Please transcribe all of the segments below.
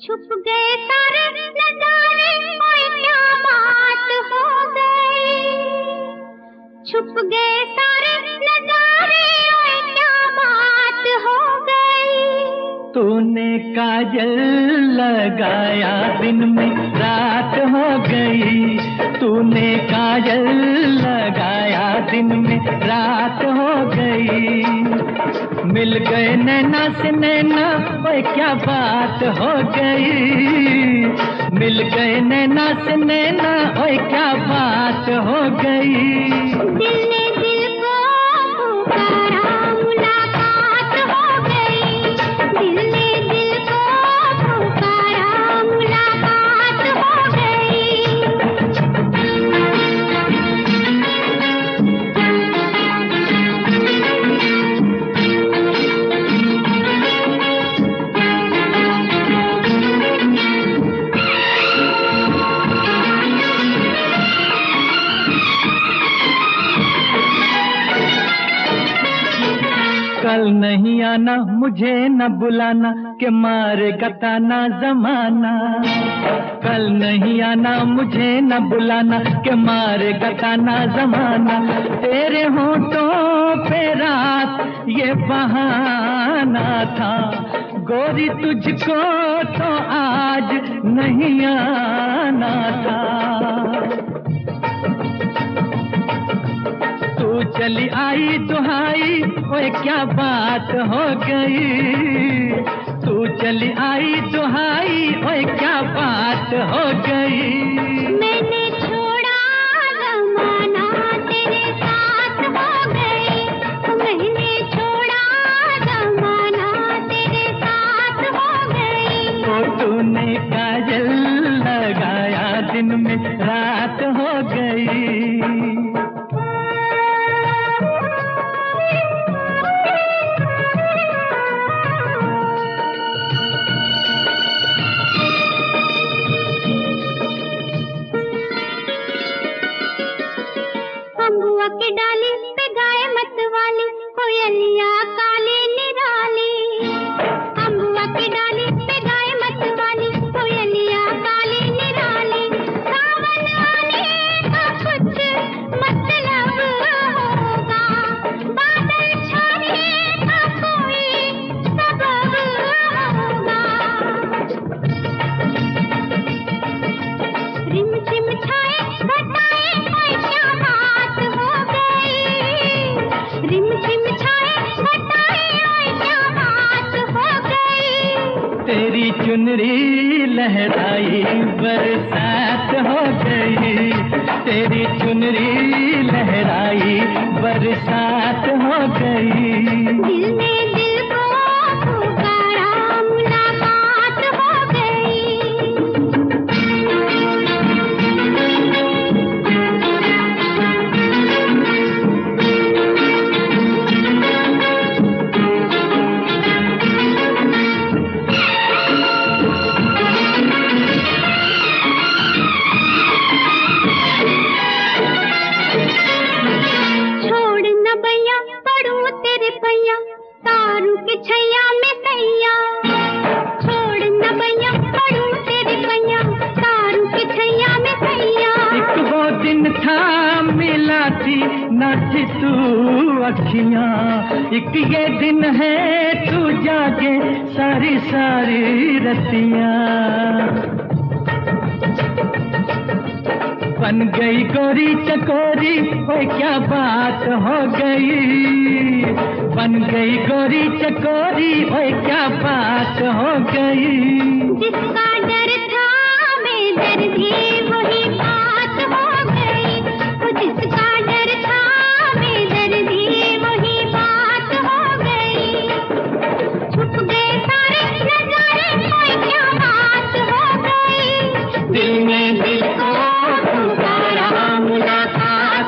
छुप गए सारे नजारे, ओए क्या बात हो गई। छुप गए सारे नजारे, ओए क्या बात हो गई। तूने काजल लगाया दिन में रात हो गई। तूने काजल लगाया दिन में रात हो गई। मिल गए नैना से नैना, ओए क्या बात हो गई। मिल गए नैना से नैना, ओए क्या बात हो गई। दिल ने दिल को पुकारा, मुलाकात हो गई। दिल ने दिल को पुकारा, मुलाकात हो गई। कल नहीं आना, मुझे न बुलाना, के मारेगा ताना जमाना। कल नहीं आना, मुझे न बुलाना, के मारेगा ताना जमाना। तेरे होठों पे रात ये बहाना था, गोरी तुझको तो आज नहीं आना था। तू चली आई दुहाई, ओए क्या बात हो गई। तू चली आई दुहाई, ओए क्या बात हो गई। मैंने छोड़ा जमाना, तेरे साथ हो गई। मैंने छोड़ा जमाना, तेरे साथ हो गई। तो तूने काजल लगाया दिन में रात हो गई। अम्बुआ की डाली पे गाए मत वाली, कोयलिया काली निराली। अम्बुआ की डाली पे गाए मत वाली, कोयलिया काली निराली। सावन आने का कुछ मतलब होगा, बादल छाने का कोई सबब होगा। रिम झिम छाए घटाए, ओए क्या बात हो गई। रिम झिम छाए घटाए, ओए क्या बात हो गई। तेरी चुनरी लहराई बरसात हो गई। तेरी चुनरी लहराई बरसात हो गई। दिल ने दिल को पुकारा, मुलाकात हो गई। छोड़ न भैया पड़ू तेरे पैया, तारू के छैया में सैया। छोड़ न भैया पड़ू तेरे पैया, तारू के छैया में सैया। एक वो दिन था मिला थी न थी तू अखियां, एक ये दिन है तू जागे सारी सारी रतियां। बन गई गोरी चकोरी, ओए क्या बात हो गई। बन गई गोरी चकोरी, ओए क्या बात हो गई। जिसका डर था बेदर्दी, वही बात हो गई। वो जिसका डर था बेदर्दी, वही बात हो गई। छुप गए सारे नजारे, ओए क्या बात हो गई। दिल में दिल को पुकारा, मुलाकात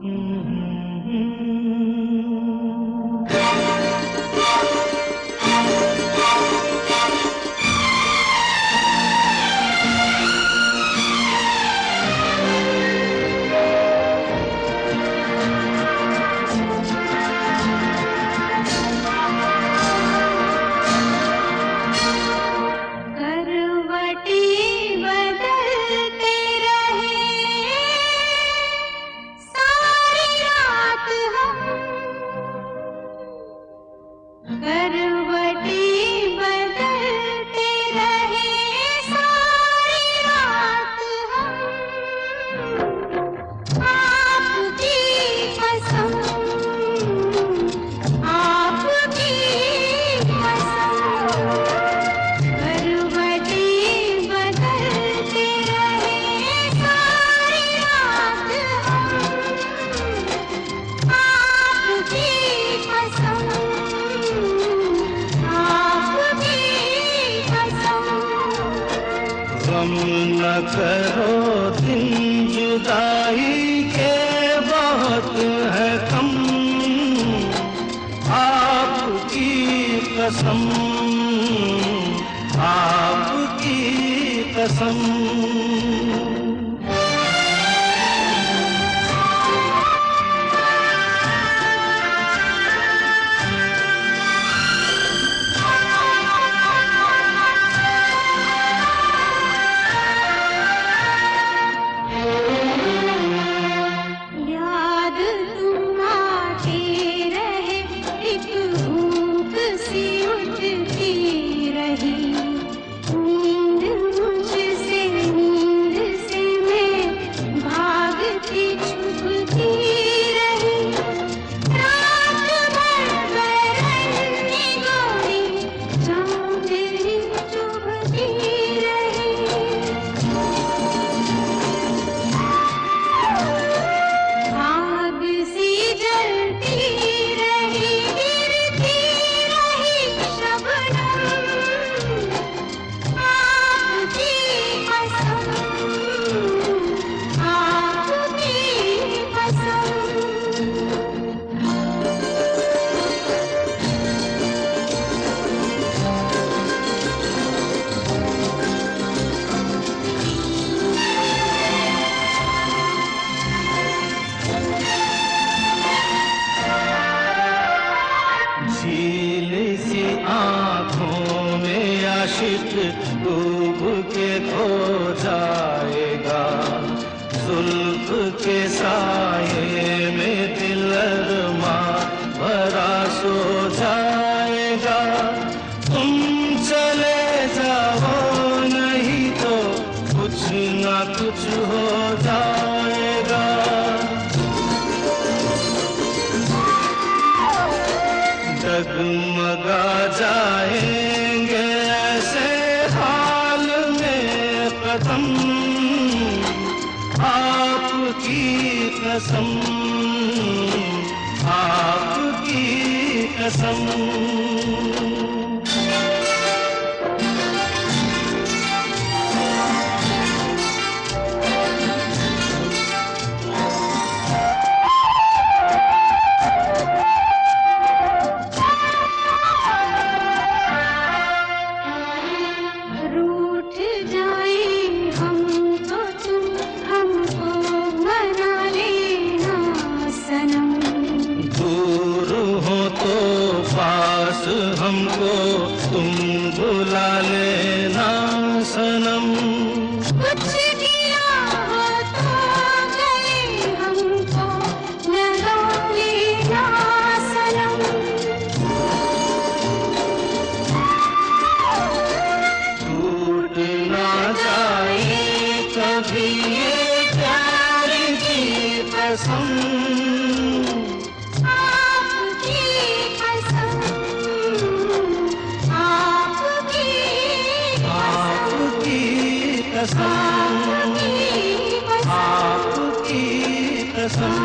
Mm-hmm. करो दिन जुदाई के बहुत है कम, आपकी कसम, आपकी कसम। डूब के खो जाएगा, जुल्फ के साये में दिल अरमा भरा सो जाएगा। तुम चले जाओ नहीं तो कुछ ना कुछ हो जाएगा। डगमगा जाएंगे ऐसे हाल में कदम, आपकी कसम, आपकी कसम। हमको तुम बुला लेना सनम। कुछ दिया हो तो गले हमको लगा लेना सनम। टूट ना जाए कभी ये प्यार की कसम, कसम, आपकी कसम, आपकी कसम।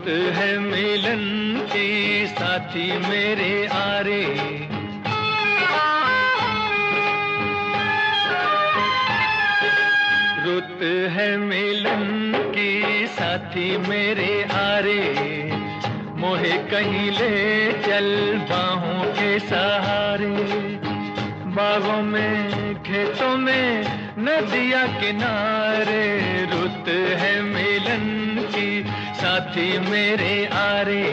है मिलन की साथी मेरे आरे, रुत है मिलन की साथी मेरे आरे, मोहे कहीं ले चल बाहों के सहारे, बागों में खेतों में नदिया किनारे, रुत है मिलन की साथी मेरे आरे।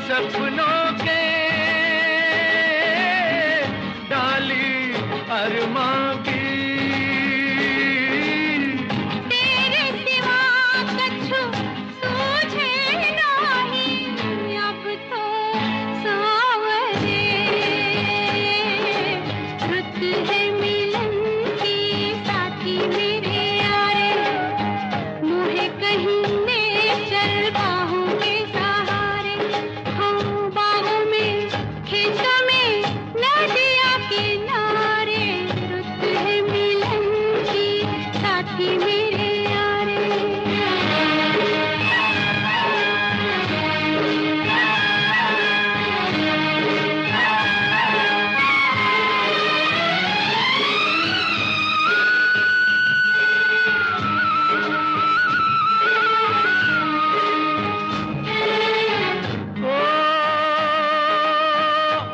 सपनों के डाली अरमां की, तेरे सिवा कछु सूझे नहीं अब तो सावरे, रुत है मिलन की साथी मेरे यारे, मोहे कहीं ले चल बाहों के सहारे, हम बागों में खेतों में नदिया किनारे, रुत है मिलन की साथी मेरे यारे।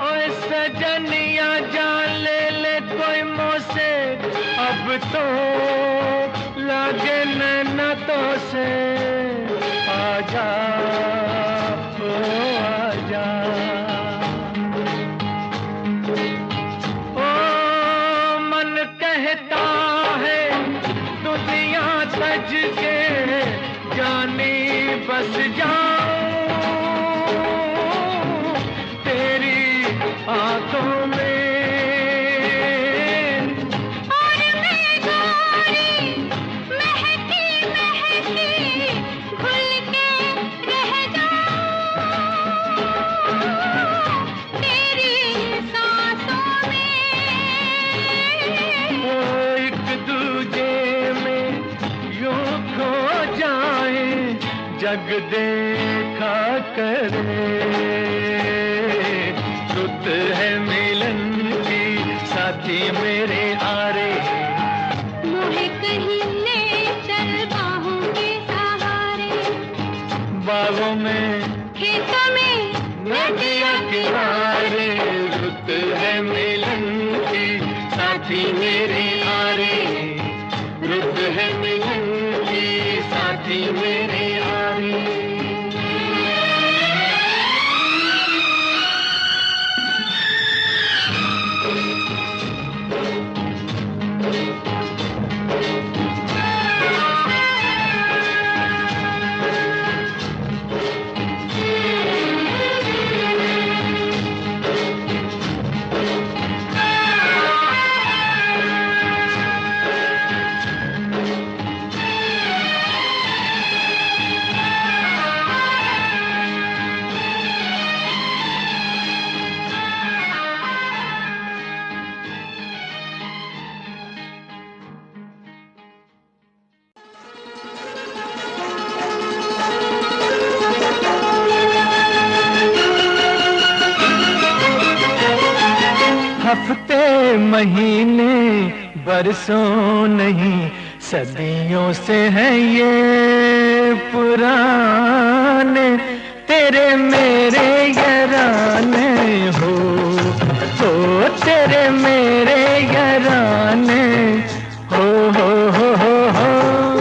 ओए सजनिया जान ले ले कोई मोसे, अब तो लागे नैना तो से, आजा ओ आजा, ओ मन कहता है दुनिया सज के जानी बस जाऊं तेरी आंखों में, और मैं गोरी महकी महकी घुल के रह जाऊं तेरी सांसों में, ओ एक दूजे में यूं खो जाए जग देखा करे, रुत है मिलन की साथी मेरे आरे, मोहे कहीं ले चल बाहों के सहारे, बागों में खेतों में नदिया किनारे, रुत है मिलन की साथी मेरे आरे, रुत है मिलन की साथी मेरे आरे। महीने बरसों नहीं सदियों से है ये पुराने, तेरे मेरे याराने हो तेरे मेरे याराने हो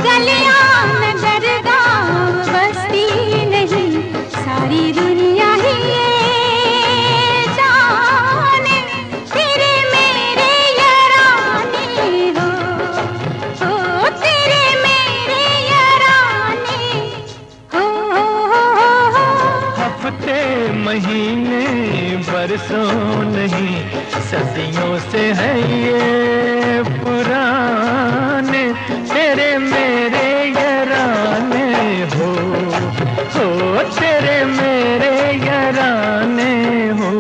गलियां में दरगाह बस्ती नहीं, सारी दुनिया ही ये जाने, तेरे मेरे याराने हो तेरे मेरे याराने हो। हफ्ते महीने बरसों नहीं सदियों से है ये पुराने, तेरे मेरे याराने हो तेरे मेरे याराने हो।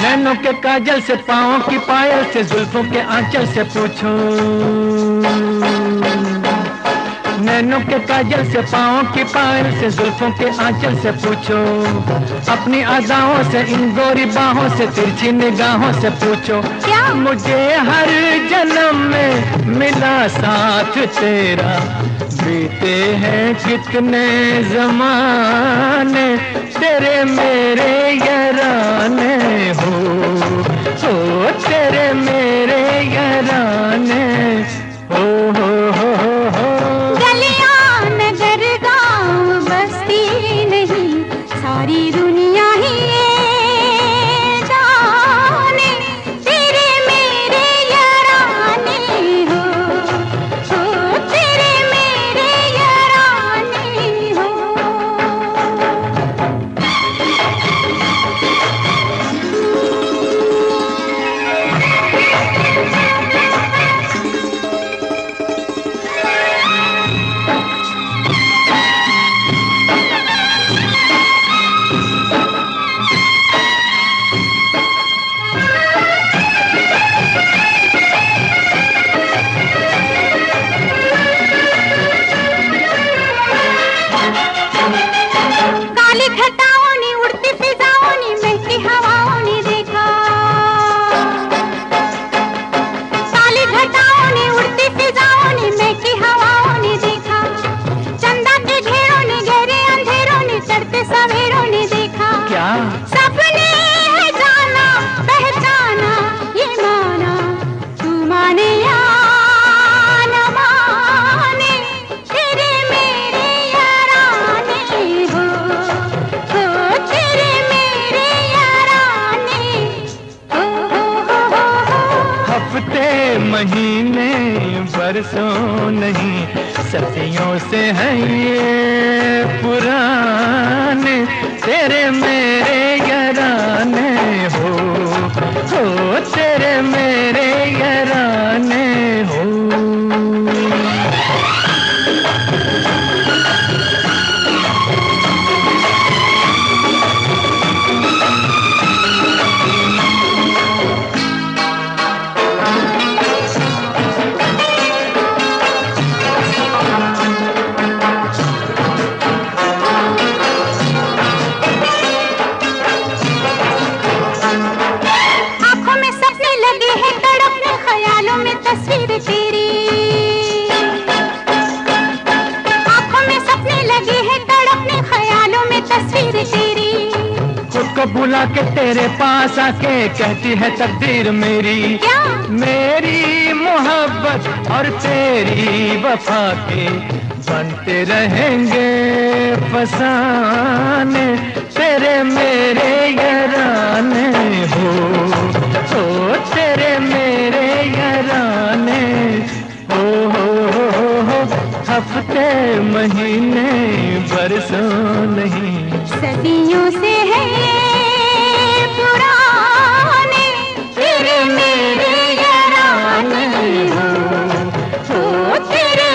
नैनों के काजल से पाँव की पायल से जुल्फों के आंचल से पूछो, नैनों के काजल से पाँव की पायल से जुल्फों के आंचल से पूछो, अपनी अदाओं से इन गोरी बाहों से तिरछी निगाहों से पूछो, क्या मुझे हर जन्म में मिला साथ तेरा, बीते हैं कितने जमाने, तेरे मेरे याराने हो तेरे मेरे याराने हो गलियां में दरगाह बस्ती नहीं, सारी दुनिया ही ये जाने, तेरे मेरे याराने हो तेरे मेरे याराने हो। काली घटाओं ने उड़ती फिजाओं ने महकी हवाओं ने देखा, काली घटाओं ने उड़ती फिजाओं ने महकी हवाओं ने देखा, चंदा के घेरों ने गहरे अंधेरों ने चढ़ते सवेरों ने देखा, क्या सपने है जाना पहचाना ये माना, तू माने या न माने, तेरे मेरे याराने हो तेरे मेरे याराने हो। हफ्ते महीने बरसों नहीं सदियों से है ये पुराने, तेरे मेरे याराने हो तेरे मेरे याराने हो। आँखों में सपने लगे हैं तड़पने, ख्यालों में तस्वीर तेरी, आँखों में सपने लगे हैं तड़पने, ख्यालों में तस्वीर तेरी, खुद को बुला के तेरे पास आके कहती है तकदीर मेरी, क्या मेरी मोहब्बत और तेरी वफा के बनते रहेंगे फसाने, तेरे मेरे याराने हो तेरे मेरे याराने हो हफ्ते महीने बरसों नहीं सदियों से है पुराने, तेरे मेरे याराने हो तेरे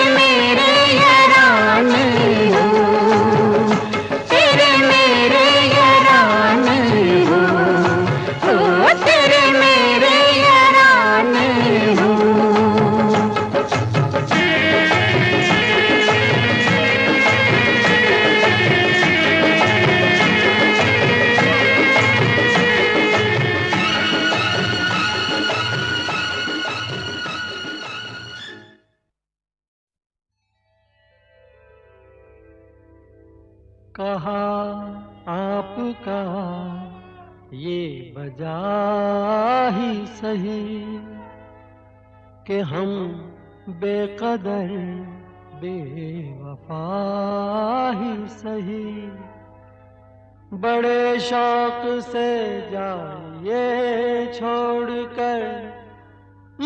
कहा आपका ये वजह ही सही कि हम बेकदर बेवफा ही सही। बड़े शौक से जाइए छोड़कर,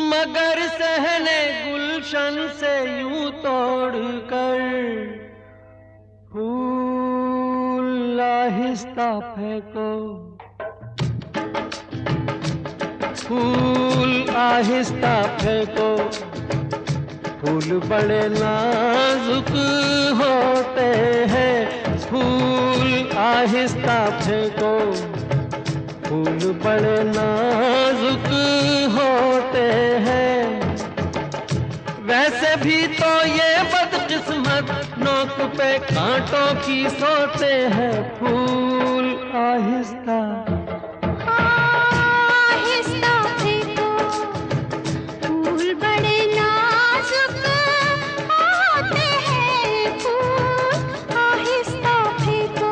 मगर सहने गुलशन से यूं तोड़कर। फूल आहिस्ता फेंको, फूल आहिस्ता फेंको, फूल बड़े नाजुक होते हैं। फूल आहिस्ता फेंको, फूल बड़े नाजुक होते हैं। वैसे भी तो ये बदकिस्मत नोक पे कांटों की सोते हैं। फूल आहिस्ता आहिस्ता फेंको, फूल बड़े नाजुक होते हैं। फूल आहिस्ता फेंको।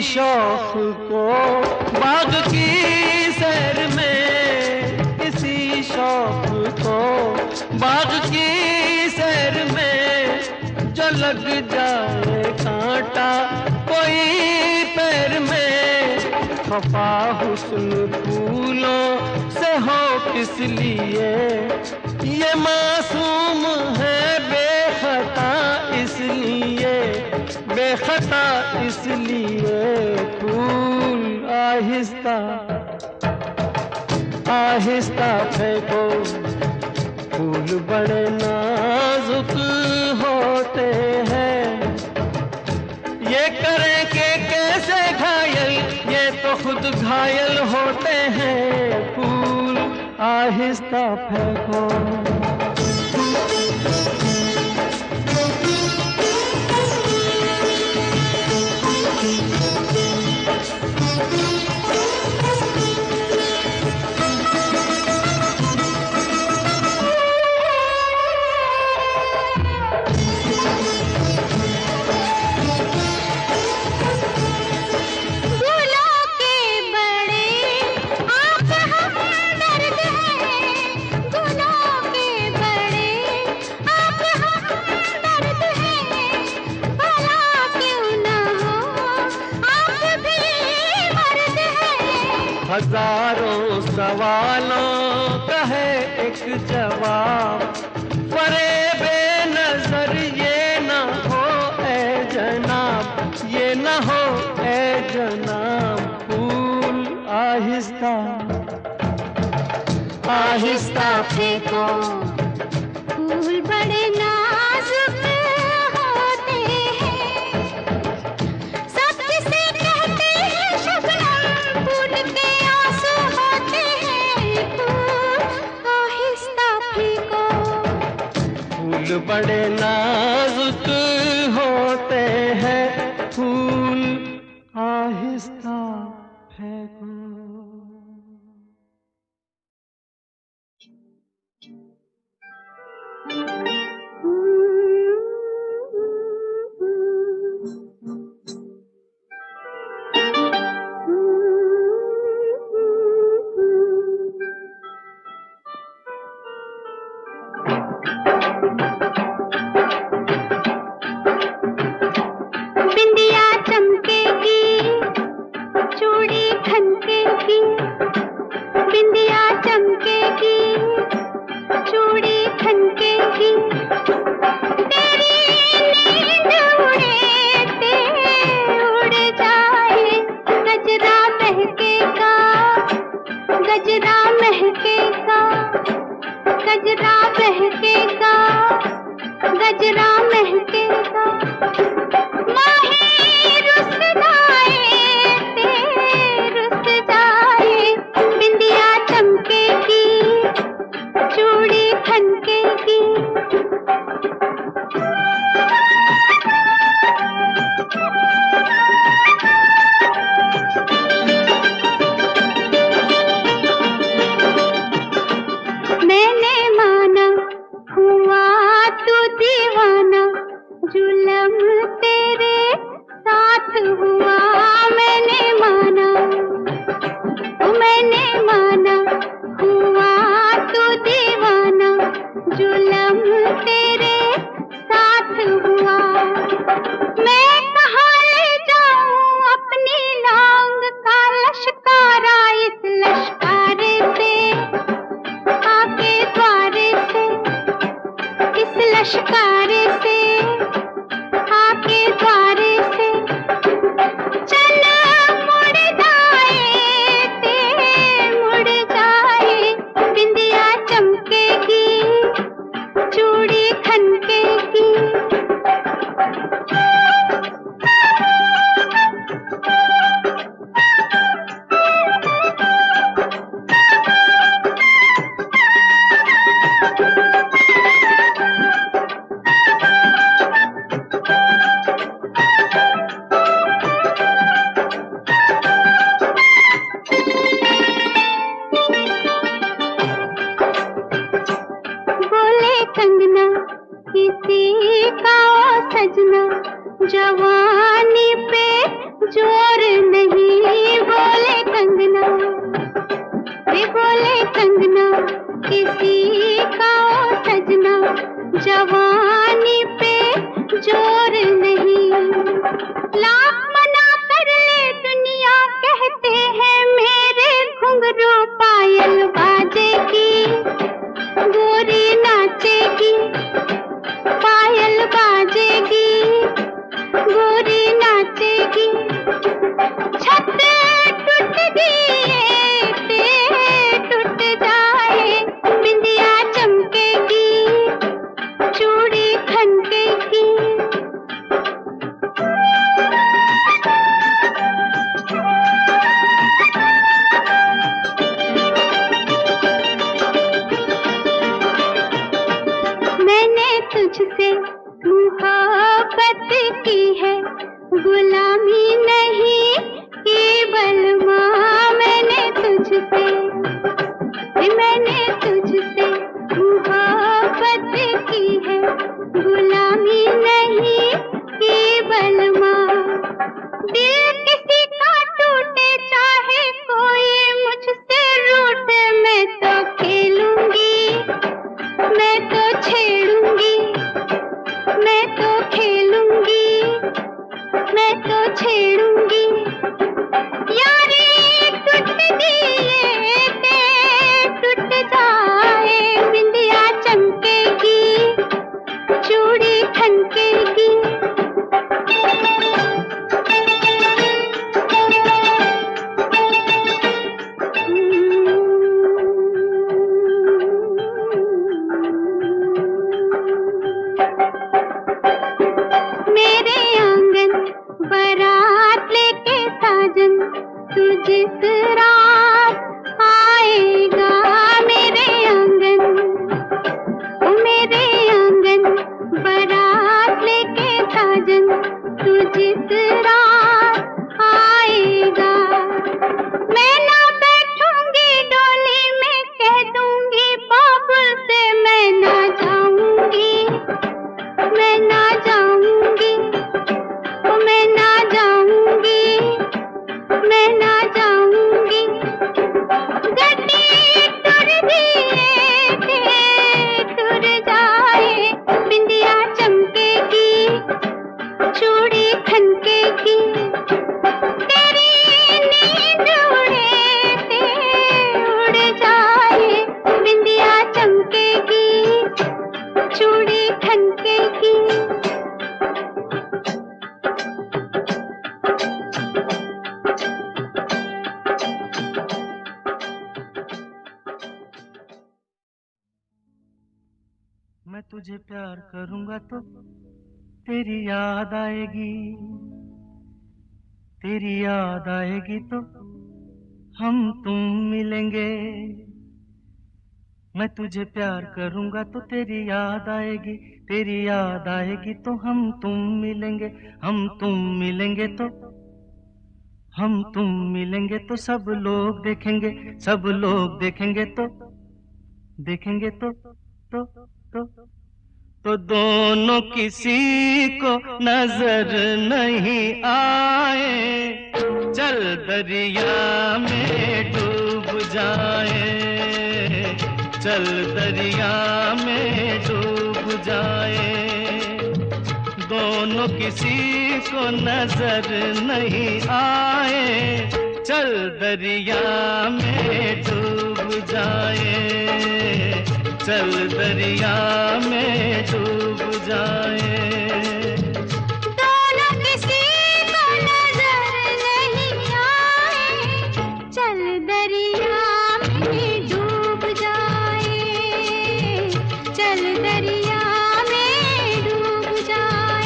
शौक को बाग की सैर में, किसी शौक को बाग की सैर में, जो लग जाए कांटा कोई पैर में। खफा हुस्न फूलों से हो किस लिए, ये मासूम है बेखता इसलिए, बेखता इसलिए। फूल आहिस्ता आहिस्ता फेंको, फूल बड़े नाजुक होते हैं। ये करें कि कैसे घायल, ये तो खुद घायल होते हैं। फूल आहिस्ता फेंको। हजारों सवालों का है एक जवाब, फरेबे नजर ये न हो ए जनाब, ये न हो ए जनाब। फूल आहिस्ता आहिस्ता फेंको, फूल बड़े नाजुक होते हैं। सब किसे कहते हैं शबनम, फूल के आंसू होते हैं। फूल आहिस्ता फेंको, बड़े नाजुक होते हैं फूल, आहिस्ता फेंको। बिंदिया चमकेगी, चूड़ी खनकेगी, बिंदिया चमकेगी, चूड़ी खनकेगी, तेरी नींद उड़े ते उड़ जाए, गजरा महकेगा, गजरा महकेगा, गजरा महकेगा, गजरा महकेगा, माही रुस जाए ते रुस जाए, बिंदिया चमकेगी, चूड़ी खनकेगी। मैंने माना हुआ तू दीवाना, जुलम तेरे साथ हुआ, मैंने माना हुआ तू दीवाना, जुलम तेरे साथ हुआ। मैं कहाँ ले जाऊं अपनी नांग का लश्कारा, इस लश्कारे से आके द्वारे से, इस लश्कारे से आके द्वारे से, चल मुड़ जाए ते मुड़ जाए, बिंदिया चमकेगी, चूड़ी खनकेगी। बोले कंगना किसी का ओ सजना, जवानी पे जोर नहीं, बोले कंगना, वे बोले कंगना किसी का ओ सजना, जवानी पे जोर नहीं। लाख मना कर ले दुनिया, कहते हैं मेरे घुंघरू पायल बाजेगी, गोरी नाचेगी, पायल बाजेगी, गोरी नाचेगी, छत टूट दिए ते टूट जाए, बिंदिया चमकेगी, चूड़ी खनकेगी। मैंने तुझसे मोहब्बत की है, गुलामी नहीं की बलमा, मैंने तुझसे मोहब्बत की है, गुलामी नहीं की बलमा। दिल किसी का टूटे चाहे कोई मुझसे रूठे, मैं तो खेलूंगी, मैं तो छेड़ूंगी, मैं तो खेलूंगी, मैं तो छेड़ूंगी, यारी टूट दिए ते टूट जाए, बिंदिया मैं तुझे प्यार करूंगा तो तेरी याद आएगी, तेरी याद आएगी तो हम तुम मिलेंगे। मैं तुझे प्यार करूंगा तो तेरी याद आएगी, तेरी याद आएगी तो हम तुम मिलेंगे। हम तुम मिलेंगे तो, हम तुम मिलेंगे तो सब लोग देखेंगे, सब लोग देखेंगे तो, देखेंगे तो तो तो तो दोनों किसी को नजर नहीं आए, चल दरिया में डूब जाए, चल दरिया में डूब जाए। दोनों किसी को नजर नहीं आए, चल दरिया में डूब जाए, चल दरिया में डूब जाए। दोनों किसी को नजर नहीं आए, चल दरिया में डूब जाए, चल दरिया में डूब जाए।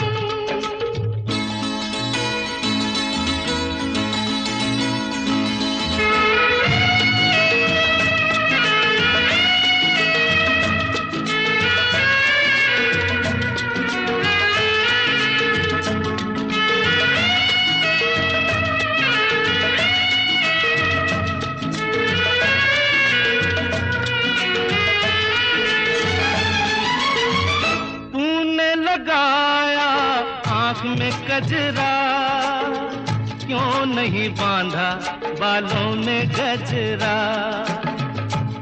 लगाया आँख में कजरा, क्यों नहीं बांधा बालों में गजरा।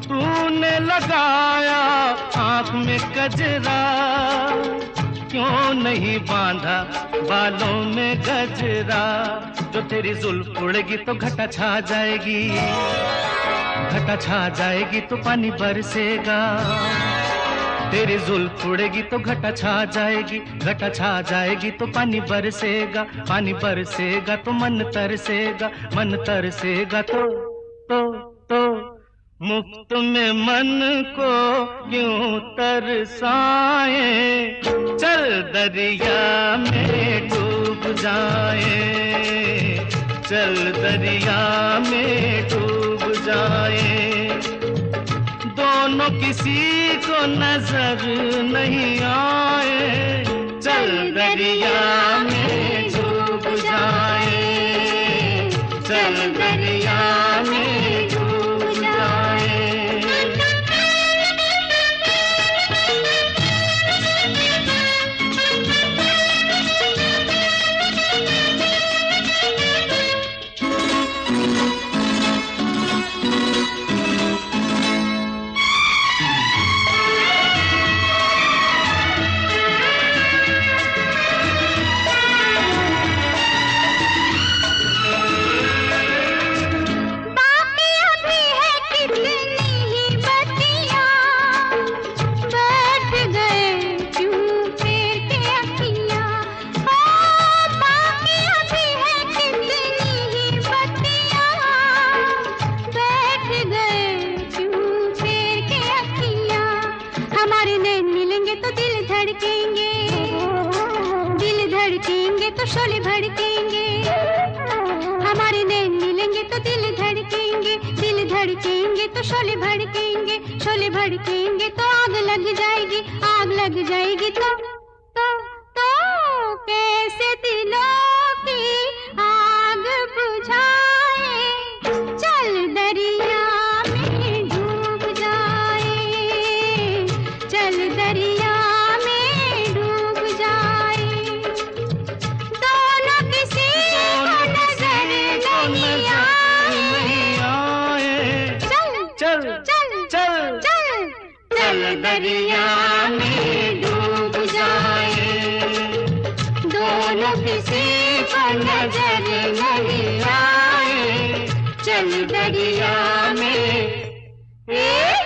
तूने लगाया आँख में कजरा, क्यों नहीं बांधा बालों में गजरा। जो तेरी जुल्फ उड़ेगी तो घटा छा जाएगी, घटा छा जाएगी तो पानी बरसेगा। तेरी जुल्फ उड़ेगी तो घटा छा जाएगी, घटा छा जाएगी तो पानी बरसेगा, पानी बरसेगा तो मन तरसेगा, मन तरसेगा तो मुफ्त में मन को क्यों तरसाए, चल दरिया में डूब जाए, चल दरिया में डूब जाए। दोनों किसी को नजर नहीं आए, चल दरिया में डूब जाए, चल दरिया में डूब जाए। शोले भड़केंगे, हमारे नैन मिलेंगे तो दिल धड़केंगे, दिल धड़केंगे तो शोले भड़केंगे, शोले भड़केंगे तो आग लग जाएगी, आग लग जाएगी तो कैसे दिलों की आग बुझाए, चल दरिया में डूब जाए, चल दरिया में डूब जाए। दोनों किसी को नजर नहीं आए, चल दरिया में डूब जाए। दोनों किसी को नजर नहीं आए, चल दरिया में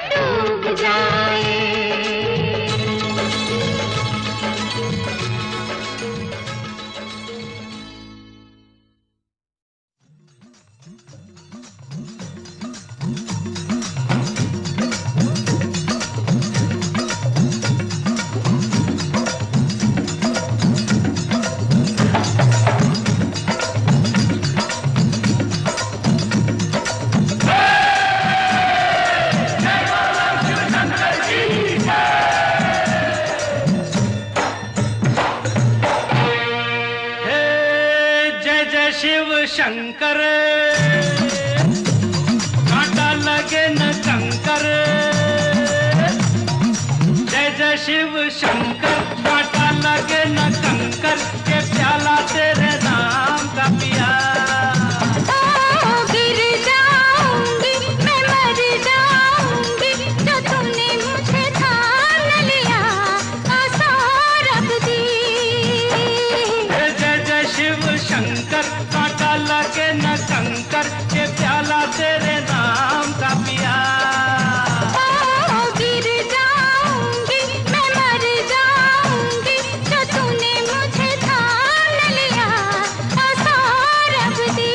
डूब जाए। शंकर, कांटा लगे न कंकर। जय जय शिव शंकर, कांटा लगे न कंकर, के प्याला तेरे नाम का पिया। गिर जाऊंगी मैं, मर जाऊंगी, जो तूने मुझे थाम लिया, सौरभ दी। जय जय शिव शंकर, कांटा लगे न कंकर, के प्याला तेरे नाम का पिया। गिर जाऊंगी मैं, मर जाऊंगी, जो तूने मुझे थाम लिया, सौरभ दी।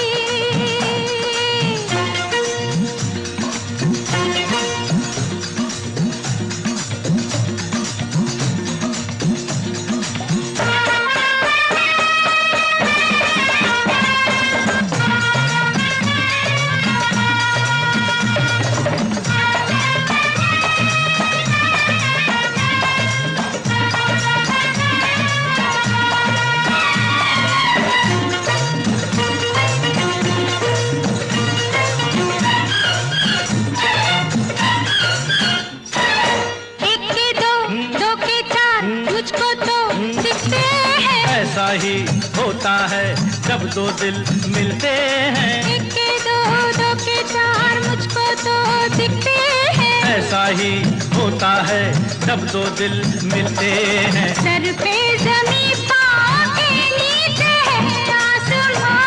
एक के दो, दो के चार, मुझको तो दिखते हैं। ऐसा ही होता है जब दो दिल मिलते हैं। एक के दो, दो के चार, मुझको तो दिखते हैं। ऐसा ही होता है जब दो दिल मिलते हैं। सर पे जमीन, पाँव के नीचे है आसमां।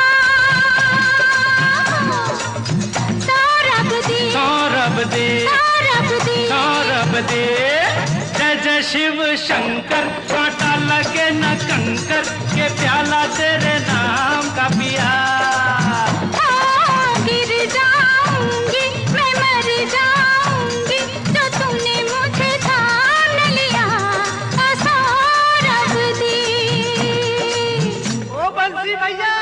सौरभ दी, सौरभ दे, सौरभ दी। सौरभ दे। जय जय शिव शंकर, कांटा लगे न कंकर, के प्याला तेरे नाम का पिया। गिर जाऊंगी मैं, मर जाऊंगी, जो तूने मुझे थाम लिया, सौरभ दी। ओ बंसी भैया,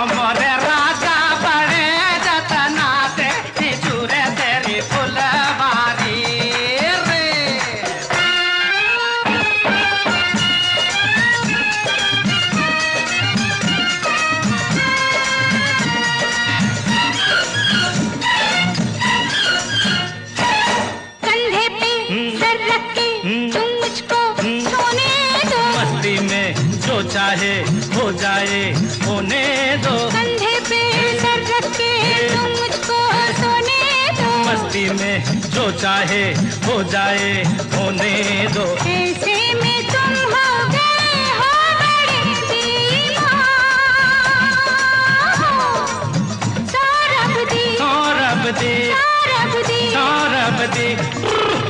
मोरे राजा बड़े जतना से निचुरे तेरी फुलवारी रे। कंधे पे सर रख के तुम मुझको सोने दो। मस्ती में जो चाहे हो जाए होने दो। कंधे पे सर रख के तुम मुझको सोने दो। मस्ती में जो चाहे हो जाए होने दो। ऐसे में तुम हो गए हो बड़े दीवान। सौरभ दी, सौरभ दे, सौरभ दी। सौरभ दे।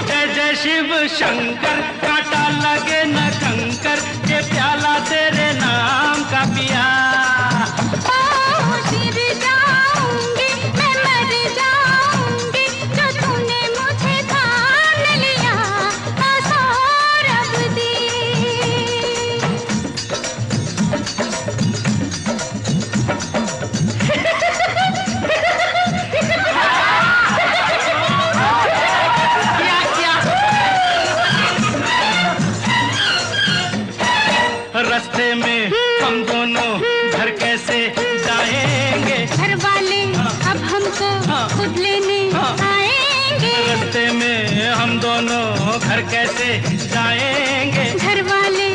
जय जय शिव शंकर, कांटा लगे न कंकर, के प्याला तेरे नाम का पिया। गिर जाऊंगी मैं, मर जाऊंगी, जो तूने मुझे थाम लिया, सौरभ दी। रास्ते में हम दोनों घर कैसे जाएंगे। घर वाले अब हमको खुद लेने आएंगे। रास्ते में हम दोनों घर कैसे जाएंगे। घर वाले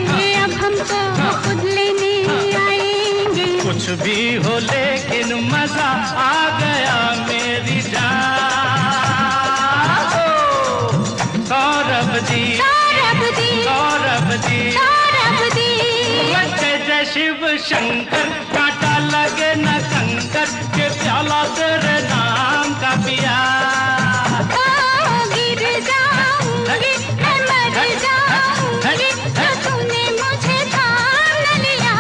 अब हमको खुद लेने आएंगे। कुछ भी हो लेकिन मजा आ गया मेरी जान। सौरभ जी, सौरभ दी, सौरभ जी। सौरभ दी। जय जय शिव शंकर, कांटा लगे न कंकर, के प्याला तेरे नाम का पिया। गिर जाऊंगी मैं, मर जाऊंगी, जो तूने मुझे थाम लिया,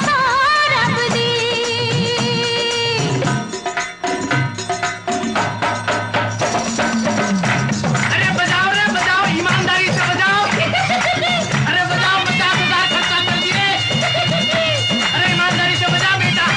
सौरभ दी। अरे बजाओ रे बजाओ, ईमानदारी से बजाओ। अरे बजाओ, 50,000 खर्चा कर दिए। अरे ईमानदारी से बजा बेटा।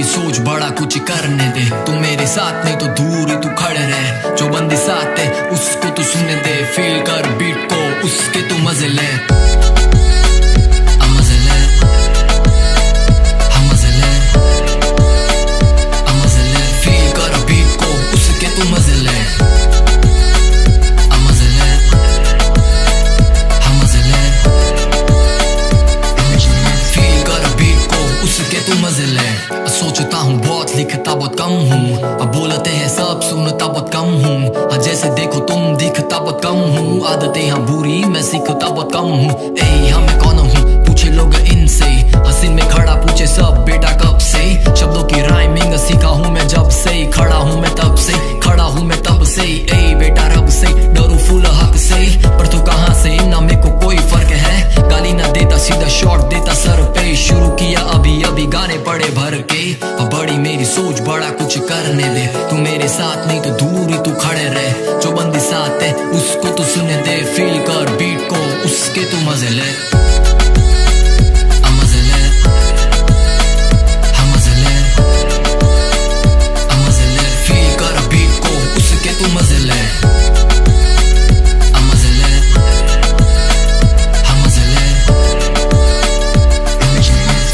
मेरी सोच बड़ा कुछ करने दे। तू मेरे साथ नहीं तो दूर ही तू खड़े रहे। जो बंदी साथ है उसको तू सुनने दे। फील कर बीट को उसके तू मजे ले। मजे ले, हम मजे ले, हम मजे ले। फील कर बीट को उसके तू मजे ले। हम मजे ले, हम मजे ले, फील कर बीट को उसके तू मजे ले। सोचता हूँ बहुत, लिखता बहुत कम हूँ। अब बोलते हैं सब, सुनता बहुत कम हूँ। जैसे देखो तुम, दिखता बहुत कम हूँ। आदतें यहाँ बुरी, मैं सीखता बहुत कम हूँ। ए हाँ मैं कौन हूँ पूछे लोग इनसे। हसीन में खड़ा पूछे सब, बेटा कब से। शब्दों की राइमिंग सीखा हूँ मैं जब से। खड़ा हूँ मैं तब से, खड़ा हूँ मैं तब से। ए बेटा रब से डरू फूल हक से। पर तू कहाँ से, ना मेरे को कोई फर्क है। गाली ना देता, सीधा शॉट देता सर पे। शुरू किया अभी अभी, गाने पड़े भर के। बड़ी मेरी सोच बड़ा कुछ करने दे। तू मेरे साथ नहीं तो दूर ही तू खड़े रहे। जो बंदी साथ है उसको तू सुनने दे। फील कर बीट को उसके तू मजे ले। हम मजे ले, हम मजे ले, हम मजे ले। फील कर बीट को उसके तू मजे ले। हम मजे ले, हम मजे ले,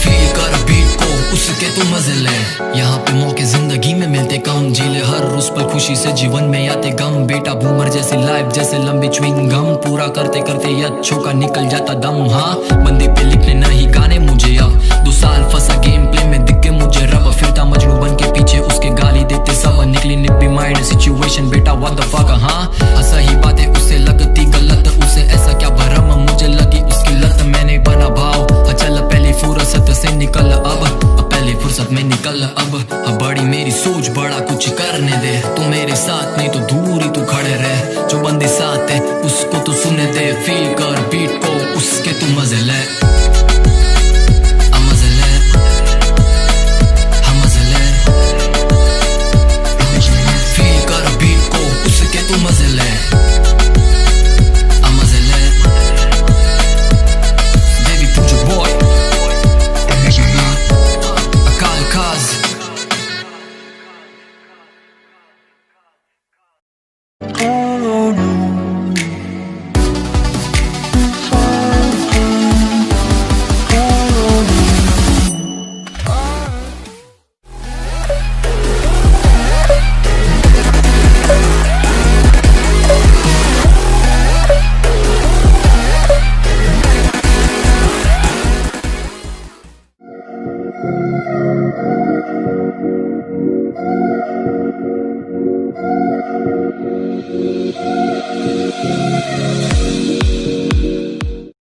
फील कर बीट को उसके तू मजे ले। यहाँ पे मौके जिंदगी में मिलते कम। झीले हर उस पर खुशी से, जीवन में आते गम। बेटा बूमर जैसी लाइफ, जैसे लंबी च्युइंग गम। पूरा करते करते अच्छों का निकल जाता दम। हाँ बंदी पे लिखने नहीं गाने मुझे अब। 2 साल फंसा गेम प्ले में, दिख के मुझे रब। फिरता मजनू बन के पीछे उसके, गाली देते सब। निकली निब्बी माइंड सिचुएशन, बेटा व्हाट द फक। हाँ सही बात है उसे लगती गलत। उसे ऐसा क्या भरम, मुझे लगी उसकी लत। मैंने बना भाव, चल पहली फुर्सत से निकल अब। पहली फुर्सत में निकल अब बड़ी मेरी सोच बड़ा कुछ करने दे। तू मेरे साथ नहीं तो दूर ही तू खड़े रहे। जो बंदी साथ है उसको तू सुनने दे। फील कर बीट को उसके तू मजे ले। हम मजे ले, हम मजे ले, फील कर बीट को उसके तू मजे ले।